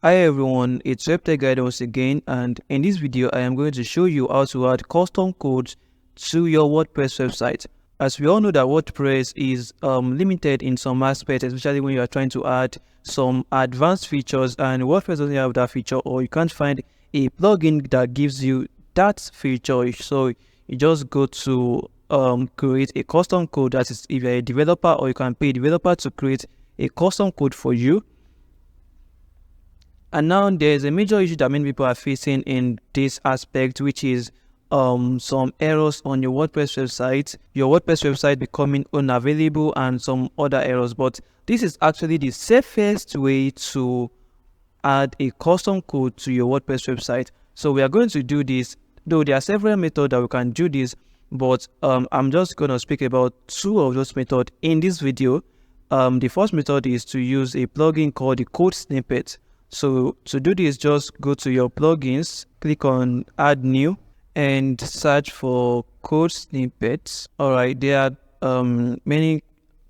Hi everyone, it's WebTech Guide once again, and in this video I am going to show you how to add custom codes to your WordPress website. As we all know that WordPress is limited in some aspects, especially when you are trying to add some advanced features, and WordPress doesn't have that feature, or you can't find a plugin that gives you that feature. So you just go to create a custom code. That is, if you're a developer, or you can pay a developer to create a custom code for you. And now there's a major issue that many people are facing in this aspect, which is some errors on your WordPress website becoming unavailable, and some other errors. But this is actually the safest way to add a custom code to your WordPress website. So we are going to do this, though there are several methods that we can do this, but I'm just going to speak about two of those methods in this video. The first method is to use a plugin called the code snippet. So to do this, just go to your plugins, click on add new, and search for code snippets. All right, there are many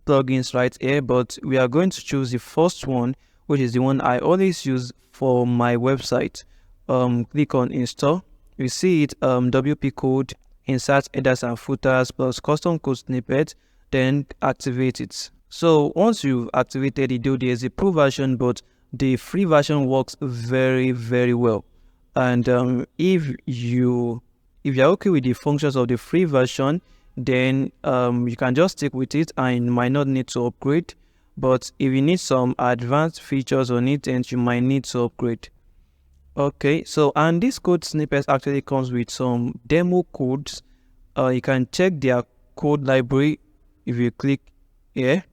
plugins right here, but we are going to choose the first one, which is the one I always use for my website. Click on install. You see it, WP code, insert headers and footers plus custom code snippet, then activate it. So once you've activated it, there's a pro version, but the free version works very well. And if you're okay with the functions of the free version, then you can just stick with it and you might not need to upgrade. But if you need some advanced features on it, then you might need to upgrade. Okay, so and this code snippet actually comes with some demo codes. You can check their code library if you click here,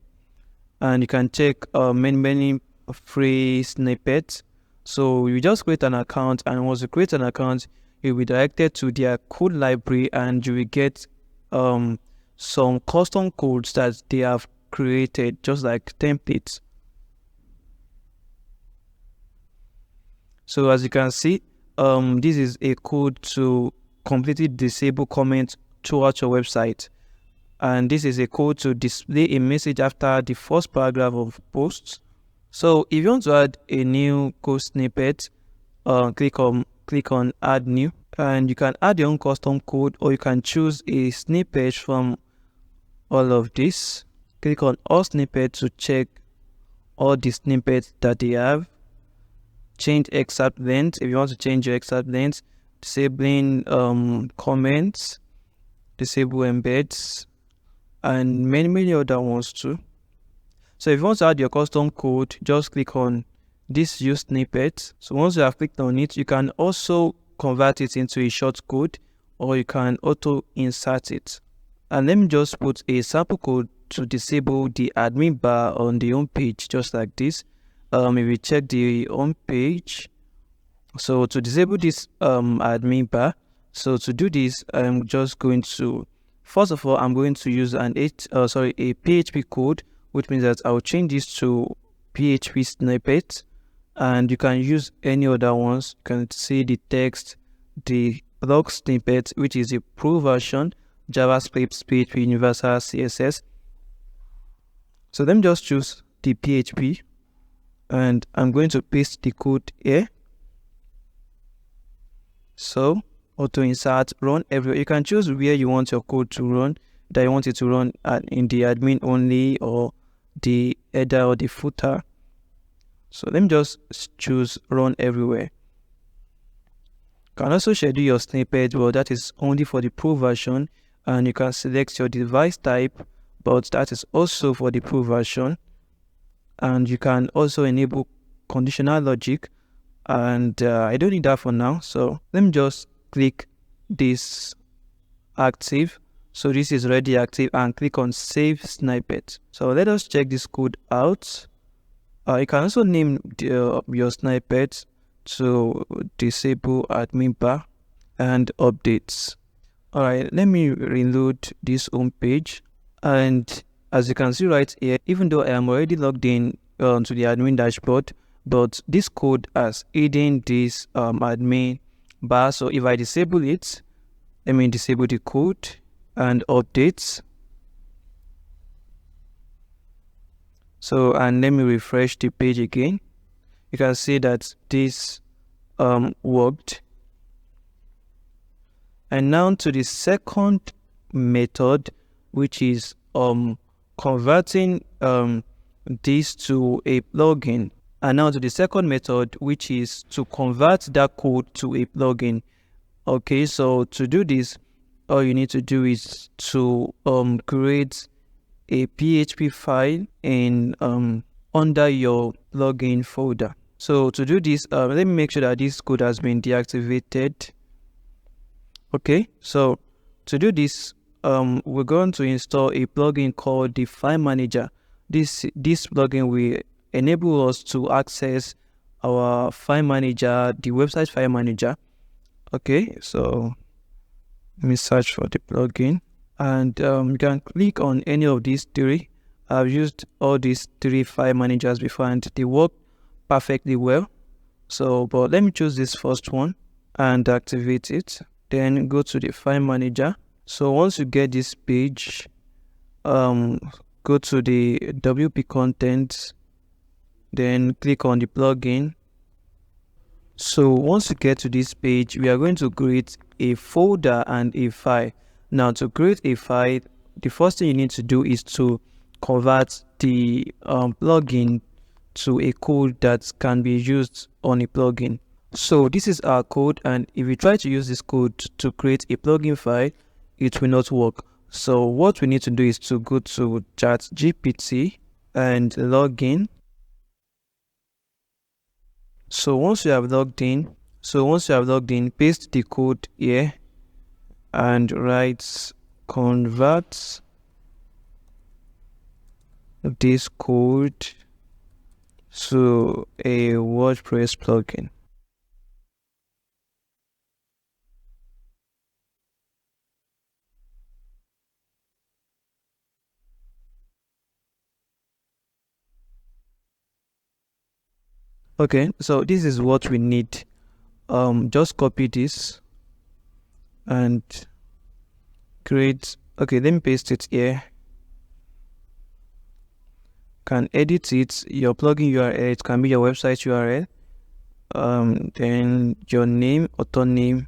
and you can check many free snippets. So you just create an account, and once you create an account, you'll be directed to their code library, and you will get some custom codes that they have created, just like templates. So as you can see, this is a code to completely disable comments throughout your website, and this is a code to display a message after the first paragraph of posts. So if you want to add a new code snippet, click on add new, and you can add your own custom code, or you can choose a snippet from all of this. Click on all snippets to check all the snippets that they have. Change excerpt length if you want to change your excerpt length, disabling comments, disable embeds, and many other ones too. So if you want to add your custom code, just click on this use snippet. So once you have clicked on it, you can also convert it into a short code, or you can auto insert it. And let me just put a sample code to disable the admin bar on the home page, just like this. If we check the home page, so to disable this admin bar, so to do this, I'm just going to, first of all, I'm going to use a PHP code, which means that I'll change this to PHP snippet, and you can use any other ones. You can see the text, the blog snippet, which is a pro version, JavaScript, PHP, Universal, CSS. So let me just choose the PHP, and I'm going to paste the code here. So auto insert, run everywhere. You can choose where you want your code to run, that you want it to run in the admin only, or the header, or the footer. So let me just choose run everywhere. You can also schedule your snippet, but that is only for the pro version, and you can select your device type, but that is also for the pro version. And you can also enable conditional logic, and I don't need that for now. So let me just click this active. So this is already active, and click on save snippet. So let us check this code out. You can also name your snippet to disable admin bar and updates. All right, let me reload this home page, and as you can see right here, even though I am already logged in to the admin dashboard, but this code has hidden this admin bar. So if I disable it, let me disable the code and updates. So, and let me refresh the page again. You can see that this worked. And now to the second method, which is converting this to a plugin. And now to the second method, which is to convert that code to a plugin. Okay, so to do this, all you need to do is to create a PHP file in under your plugin folder. So to do this, let me make sure that this code has been deactivated. Okay, so to do this, we're going to install a plugin called the File Manager. This plugin will enable us to access our file manager, the website file manager. Okay, so let me search for the plugin, and you can click on any of these three. I've used all these three file managers before and they work perfectly well. So, but let me choose this first one and activate it. Then go to the file manager. So once you get this page, go to the WP content, then click on the plugin. So once you get to this page, we are going to create a folder and a file. Now to create a file, the first thing you need to do is to convert the plugin to a code that can be used on a plugin. So this is our code, and if we try to use this code to create a plugin file, it will not work. So what we need to do is to go to ChatGPT and log in. So once you have logged in, paste the code here and write convert this code to a WordPress plugin. Okay, so this is what we need. Just copy this and create. Okay, let me paste it here. Can edit it, your plugin URL, it can be your website URL, then your name, author name.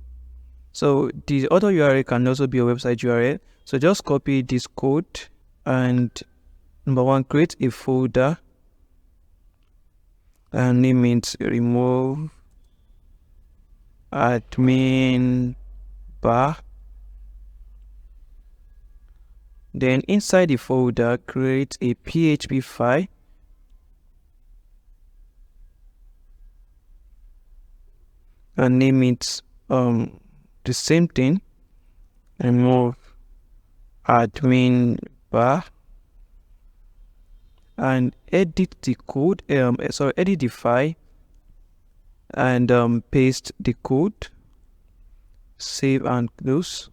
So the author URL can also be a website URL. So just copy this code and number one, create a folder and name it remove admin bar. Then inside the folder, create a PHP file and name it the same thing, remove admin bar, and edit the code, edit the file and paste the code, save and close.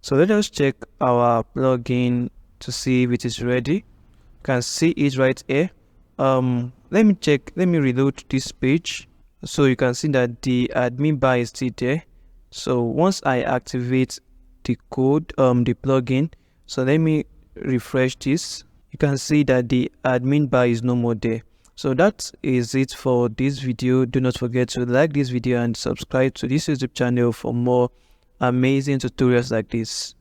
So let us check our plugin to see if it is ready. You can see it right here. Let me reload this page. So you can see that the admin bar is still there. So once I activate the code, the plugin, so let me refresh this. You can see that the admin bar is no more there. So that is it for this video. Do not forget to like this video and subscribe to this YouTube channel for more amazing tutorials like this.